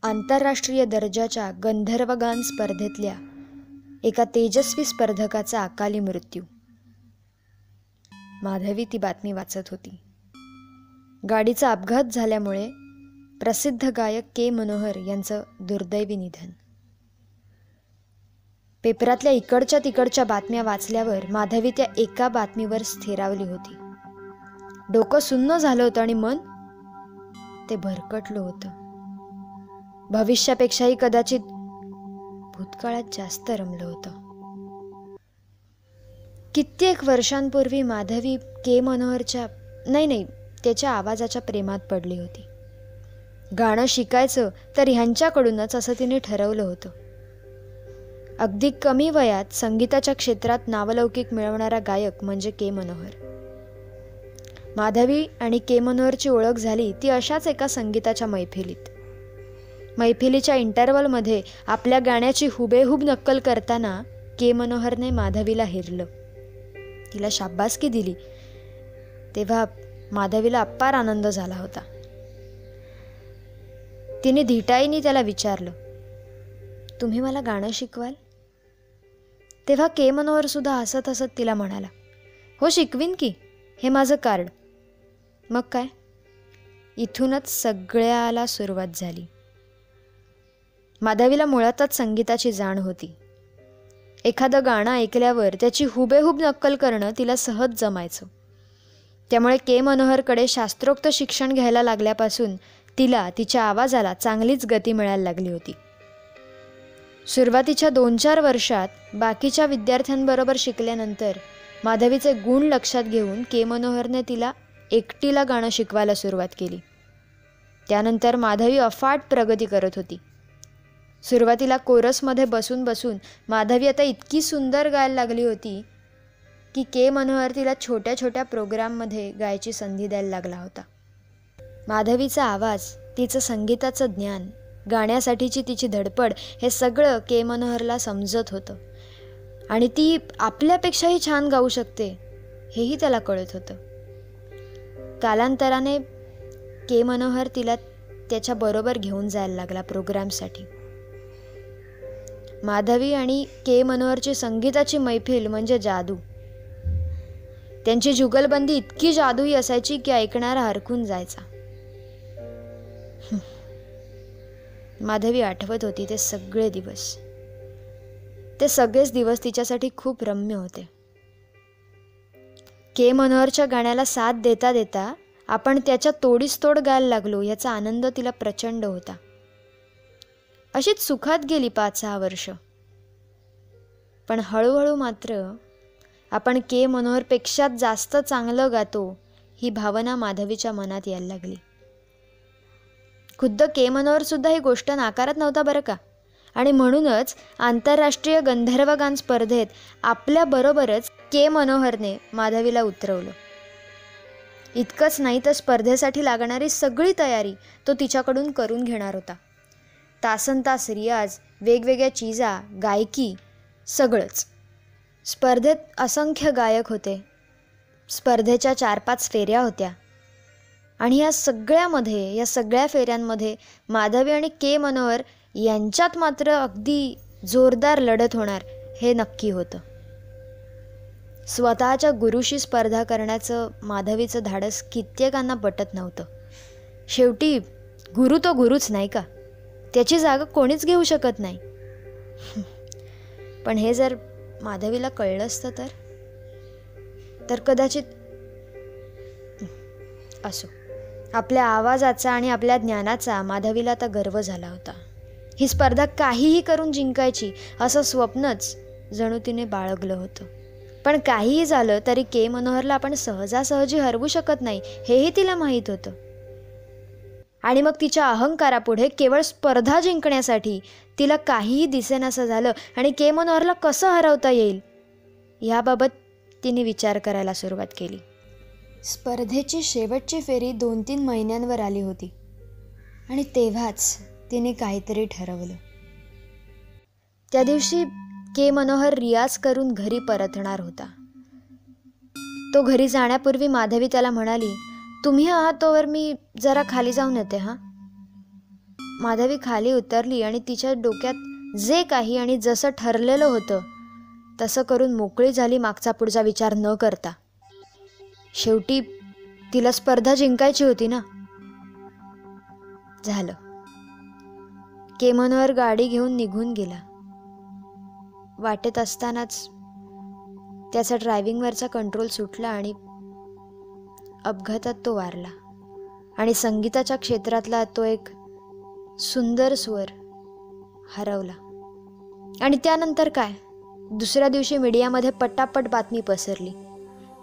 आंतरराष्ट्रीय दर्जाच्या गंधर्वगान स्पर्धेतल्या एका तेजस्वी स्पर्धकाचा अकाली मृत्यू. माधवी ती बातमी वाचत होती. गाडीचा अपघात झाल्यामुळे प्रसिद्ध गायक के मनोहर यांचं दुर्दैवी निधन. पेपरातल्या इकडच्या तिकडच्या बातम्या वाचल्यावर माधवी त्या एका बातमीवर स्थिरावली होती. डोकं सुन्न झालं होतं आणि मन ते भरकटलं होतं. भविष्यापेक्षाही कदाचित भूतकाळात जास्त रमलं होतं. कित्येक वर्षांपूर्वी माधवी के मनोहरच्या त्याच्या आवाजाच्या प्रेमात पडली होती. गाणं शिकायचं तर ह्यांच्याकडूनच असं तिने ठरवलं होतं. अगदी कमी वयात संगीताच्या क्षेत्रात नावलौकिक मिळवणारा गायक म्हणजे के मनोहर. माधवी आणि के मनोहरची ओळख झाली ती अशाच एका संगीताच्या मैफिलीत. मैफिलीच्या इंटरवलमध्ये आपल्या गाण्याची हुबेहूब नक्कल करताना के मनोहरने माधवीला हेरलं, तिला शाब्बासकी दिली. तेव्हा माधवीला अपार आनंद झाला होता. तिने धिटाईने त्याला विचारलं, तुम्ही मला गाणं शिकवाल? तेव्हा के मनोहर सुद्धा हसत हसत तिला म्हणाला, हो शिकवीन की, हे माझं कार्ड. मग काय, इथूनच सगळ्याला सुरुवात झाली. माधवीला मुळातच संगीताची जाण होती. एखादं गाणं ऐकल्यावर त्याची हुबेहूब नक्कल करणं तिला सहज जमायचं. त्यामुळे के मनोहरकडे शास्त्रोक्त शिक्षण घ्यायला लागल्यापासून तिला तिच्या आवाजाला चांगलीच गती मिळायला लागली होती. सुरुवातीच्या 2-4 वर्षात बाकीच्या विद्यार्थ्यांबरोबर शिकल्यानंतर माधवीचे गुण लक्षात घेऊन के मनोहरने तिला एकटीला गाणं शिकवायला सुरुवात केली. त्यानंतर माधवी अफाट प्रगती करत होती. सुरुवातीला कोरसमध्ये बसून बसून माधवी आता इतकी सुंदर गायला लागली होती की के मनोहर तिला छोट्या छोट्या प्रोग्राममध्ये गायची संधी द्यायला लागला होता. माधवीचा आवाज, तिचं संगीताचं ज्ञान, गाण्यासाठीची तिची धडपड हे सगळं के मनोहरला समजत होतं आणि ती आपल्यापेक्षाही छान गाऊ शकते हेही त्याला कळत होतं. कालांतराने के मनोहर तिला त्याच्या बरोबर घेऊन जायला लागला प्रोग्रामसाठी. माधवी आणि के मनोहरची संगीताची मैफिल म्हणजे जादू. त्यांची जुगलबंदी इतकी जादुई असायची की ऐकणारा हरखून जायचा. माधवी आठवत होती ते सगळे दिवस. ते सगळेच दिवस तिच्यासाठी खूप रम्य होते. के मनोहरच्या गाण्याला साथ देता देता आपण त्याच्या तोडीस तोड गायला लागलो याचा आनंद तिला प्रचंड होता. अशीच सुखात गेली 5-6 वर्ष. पण हळूहळू मात्र आपण के मनोहरपेक्षा जास्त चांगलं गातो ही भावना माधवीच्या मनात यायला लागली. खुद्द के मनोहर सुद्धा ही गोष्ट नाकारत नव्हता बरं का. आणि म्हणूनच आंतरराष्ट्रीय गंधर्वगान स्पर्धेत आपल्याबरोबरच के मनोहरने माधवीला उतरवलं. इतकंच नाही तर स्पर्धेसाठी लागणारी सगळी तयारी तो तिच्याकडून करून घेणार होता. तासनतास रियाज, वेगवेगळ्या चीजा, गायकी, सगळंच. स्पर्धेत असंख्य गायक होते. स्पर्धेच्या 4-5 फेऱ्या होत्या आणि या सगळ्या फेऱ्यांमध्ये माधवी आणि के मनोहर यांच्यात मात्र अगदी जोरदार लढत होणार हे नक्की होतं. स्वतःच्या गुरुशी स्पर्धा करण्याचं माधवीचं धाडस कित्येकांना पटत नव्हतं. शेवटी गुरु तो गुरुच नाही का, त्याची जागा कोणीच घेऊ शकत नाही. पण हे जर माधवीला कळलं असतं तर कदाचित असो. आपल्या आवाजाचा आणि आपल्या ज्ञानाचा माधवीला आता गर्व झाला होता. ही स्पर्धा काहीही करून जिंकायची असं स्वप्नच जणू तिने बाळगलं होतं. पण काहीही झालं तरी के मनोहरला आपण सहजासहजी हरवू शकत नाही हेही तिला माहीत होतं. आणि मग तिच्या अहंकारापुढे केवळ स्पर्धा जिंकण्यासाठी तिला काहीही दिसेनासं झालं आणि के मनोहरला कसं हरवता येईल याबाबत तिने विचार करायला सुरुवात केली. स्पर्धेची शेवटची फेरी 2-3 महिन्यांवर आली होती आणि तेव्हाच तिने काहीतरी ठरवलं. त्या दिवशी के मनोहर रियाज करून घरी परतणार होता. तो घरी जाण्यापूर्वी माधवी त्याला म्हणाली, तुम्ही आहात तोवर मी जरा खाली जाऊन येते हां. माधवी खाली उतरली आणि तिच्या डोक्यात जे काही आणि जसं ठरलेलं होतं तसं करून मोकळी झाली, मागचा पुढचा विचार न करता. शेवटी तिला स्पर्धा जिंकायची होती ना. झालं. के मनोहर गाडी घेऊन निघून गेला. वाटेत असतानाच त्याचा ड्रायव्हिंगवरचा कंट्रोल सुटला आणि अपघातात तो वारला. आणि संगीताच्या क्षेत्रातला तो एक सुंदर स्वर हरवला. आणि त्यानंतर काय? दुसऱ्या दिवशी मीडियामध्ये पटापट बातमी पसरली.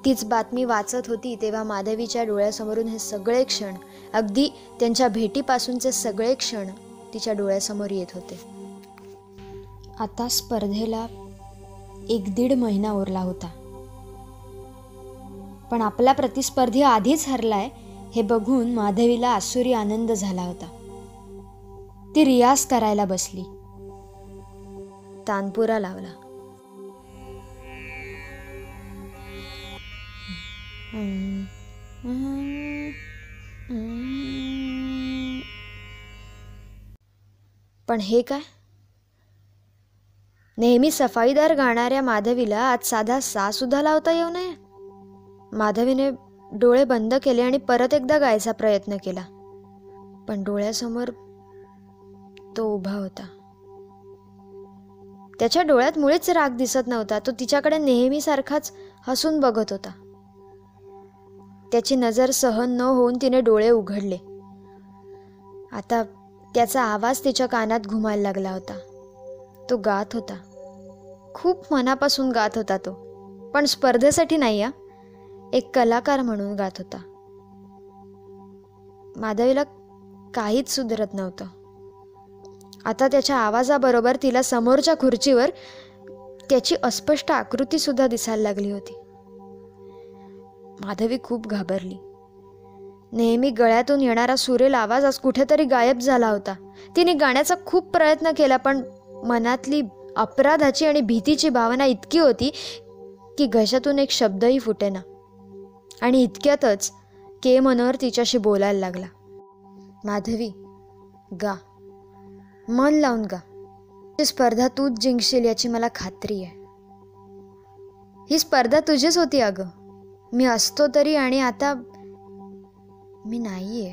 तीच बातमी वाचत होती तेव्हा माधवीच्या डोळ्यासमोरून हे सगळे क्षण, अगदी त्यांच्या भेटीपासूनचे सगळे क्षण तिच्या डोळ्यासमोर येत होते. आता स्पर्धेला 1-1.5 महिना उरला होता. पण आपला प्रतिस्पर्धी आधीच हरलाय हे बघून माधवीला आसुरी आनंद झाला होता. ती रियाज करायला बसली. तानपुरा लावला. पण हे काय? नेहमी सफाईदार गाणाऱ्या माधवीला आज साधा सा सुद्धा लावता येऊ नये. माधवीने डोळे बंद केले आणि परत एकदा गायचा प्रयत्न केला. पण डोळ्यासमोर तो उभा होता. त्याच्या डोळ्यात मुळीच राग दिसत नव्हता. तो तिच्याकडे नेहमीसारखाच हसून बघत होता. त्याची नजर सहन न होऊन तिने डोळे उघडले. आता त्याचा आवाज तिच्या कानात घुमायला लागला होता. तो गात होता. खूप मनापासून गात होता तो. पण स्पर्धेसाठी नाही, एक कलाकार म्हणून गात होता. माधवीला काहीच सुधरत नव्हतं. आता त्याच्या आवाजाबरोबर तिला समोरच्या खुर्चीवर त्याची अस्पष्ट आकृती सुद्धा दिसायला लागली होती. माधवी खूप घाबरली. नेहमी गळ्यातून येणारा सुरेल आवाज आज कुठेतरी गायब झाला होता. तिने गाण्याचा खूप प्रयत्न केला, पण मनातली अपराधाची आणि भीतीची भावना इतकी होती की घशातून एक शब्दही फुटेना. आणि इतक्यातच के मनोहर तिच्याशी बोलायला लागला. माधवी, गा, मन लावून गा. ही स्पर्धा तूच जिंकशील याची मला खात्री आहे. ही स्पर्धा तुझीच होती अगं. मी असतो तरी आणि आता मी नाहीये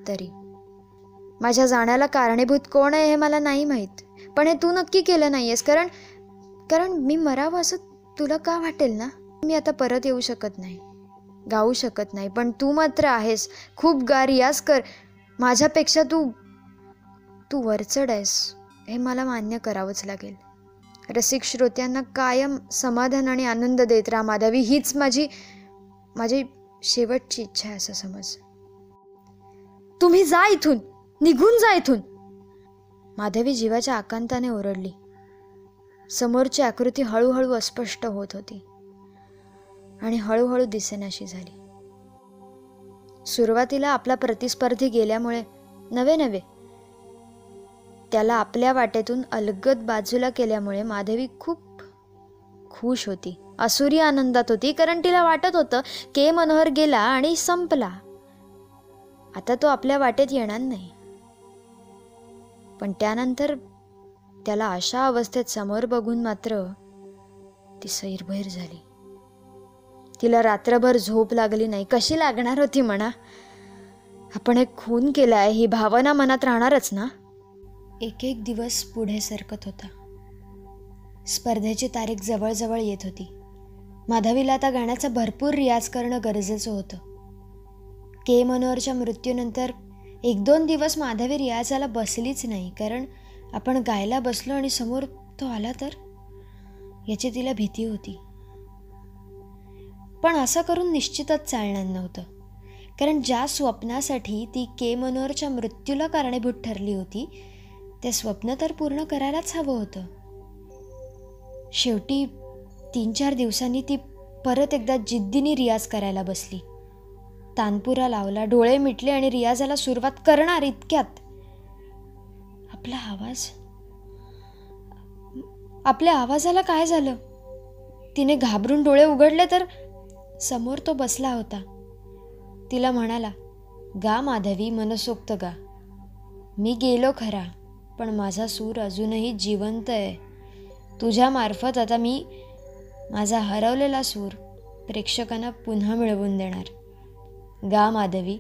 तरी. माझ्या जाण्याला कारणीभूत कोण आहे हे मला नाही माहीत, पण हे तू नक्की केलं नाहीयेस. कारण मी मरावं असं तुला का वाटेल ना. मी आता परत येऊ शकत नाही, गाऊ शकत नाही, पण तू मात्र आहेस. खूप गा, रियाज कर. माझ्यापेक्षा तू वरचढ आहेस हे मला मान्य करावंच लागेल. रसिक श्रोत्यांना कायम समाधान आणि आनंद देत राहा माधवी, हीच माझी शेवटची इच्छा आहे असं समज. तुम्ही जा इथून, निघून जा इथून. माधवी जीवाच्या आकांताने ओरडली. समोरची आकृती हळूहळू अस्पष्ट होत होती आणि हळूहळू दिसेनाशी झाली. सुरुवातीला आपला प्रतिस्पर्धी गेल्यामुळे नवे त्याला आपल्या वाटेतून अलगद बाजूला केल्यामुळे माधवी खूप खुश होती, आसुरी आनंदात होती. कारण तिला वाटत होतं के मनोहर गेला आणि संपला. आता तो आपल्या वाटेत येणार नाही. पण त्यानंतर त्याला अशा अवस्थेत समोर बघून मात्र ती सैरभैर झाली. तिला रात्रभर झोप लागली नाही. कशी लागणार होती म्हणा. आपण एक खून केलाय ही भावना मनात राहणारच ना. एक दिवस पुढे सरकत होता. स्पर्धेची तारीख जवळजवळ येत होती. माधवीला आता गाण्याचा भरपूर रियाज करणं गरजेचं होतं. के मनोहरच्या मृत्यूनंतर 1-2 दिवस माधवी रियाजाला बसलीच नाही. कारण आपण गायला बसलो आणि समोर तो आला तर याची तिला भीती होती. पण असं करून निश्चितच चालणार नव्हतं. कारण ज्या स्वप्नासाठी ती के मनोहरच्या मृत्यूला कारणीभूत ठरली होती ते स्वप्न तर पूर्ण करायलाच हवं होतं. शेवटी 3-4 दिवसांनी ती परत एकदा जिद्दीने रियाज करायला बसली. तानपुरा लावला, डोळे मिटले आणि रियाजाला सुरुवात करणार इतक्यात आपल्या आवाजाला काय झालं. तिने घाबरून डोळे उघडले तर समोर तो बसला होता. तिला म्हणाला, गा माधवी, मनसोक्त गा. मी गेलो खरा, पण माझा सूर अजूनही जिवंत आहे. तुझ्या मार्फत आता मी माझा हरवलेला सूर प्रेक्षकांना पुन्हा मिळवून देणार. गा माधवी.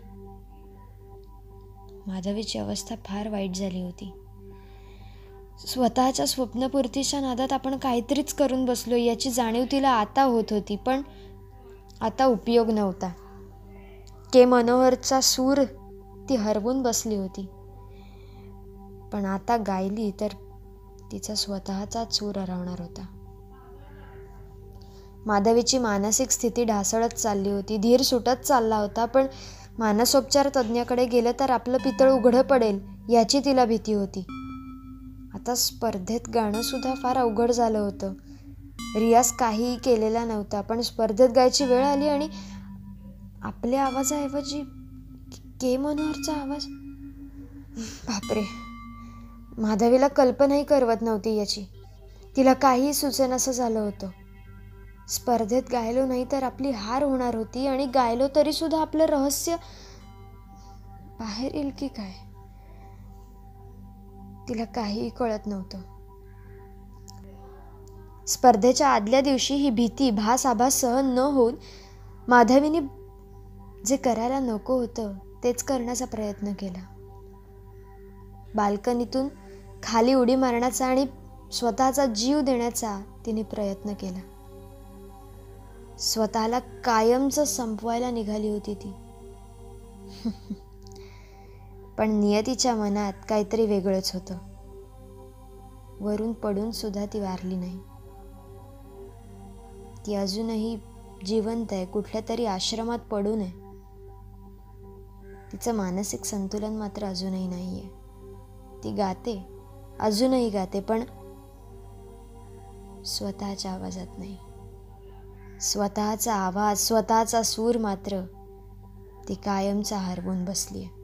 माधवीची अवस्था फार वाईट झाली होती. स्वतःच्या स्वप्नपूर्तीच्या नादात आपण काहीतरीच करून बसलो याची जाणीव तिला आता होत होती, पण आता उपयोग नव्हता. के मनोहरचा सूर ती हरवून बसली होती, पण आता गायली तर तिचा स्वतःचाच सूर हरवणार होता. माधवीची मानसिक स्थिती ढासळत चालली होती. धीर सुटत चालला होता, पण मानसोपचार तज्ज्ञाकडे गेलं तर आपलं पितळ उघडं पडेल याची तिला भीती होती. आता स्पर्धेत गाणं सुद्धा फार अवघड झालं होतं. रियाज काहीही केलेला नव्हता, पण स्पर्धेत गायची वेळ आली आणि आपल्या आवाजाऐवजी के मनोहरचा आवाज. बापरे, माधवीला कल्पनाही करवत नव्हती याची. तिला काहीही सुचेनासं झालं होतं. स्पर्धेत गायलो नाही तर आपली हार होणार होती, आणि गायलो तरी सुद्धा आपलं रहस्य बाहेर येईल की काय, तिला काहीही कळत नव्हतं. स्पर्धेच्या आदल्या दिवशी ही भीती भास सहन न होऊन माधवीने जे करायला नको होतं तेच करण्याचा प्रयत्न केला. बाल्कनीतून खाली उडी मारण्याचा आणि स्वतःचा जीव देण्याचा तिने प्रयत्न केला. स्वतःला कायमचं संपवायला निघाली होती ती. पण नियतीच्या मनात काहीतरी वेगळंच होतं. वरून पडून सुद्धा ती वारली नाही. ती अजूनही जिवंत आहे, कुठल्या तरी आश्रमात पडून आहे. तिचं मानसिक संतुलन मात्र अजूनही नाही आहे. ती गाते, अजूनही गाते, पण स्वतःच्या आवाजात नाही. स्वतःचा आवाज, स्वतःचा सूर मात्र ती कायमचा हरवून बसली आहे.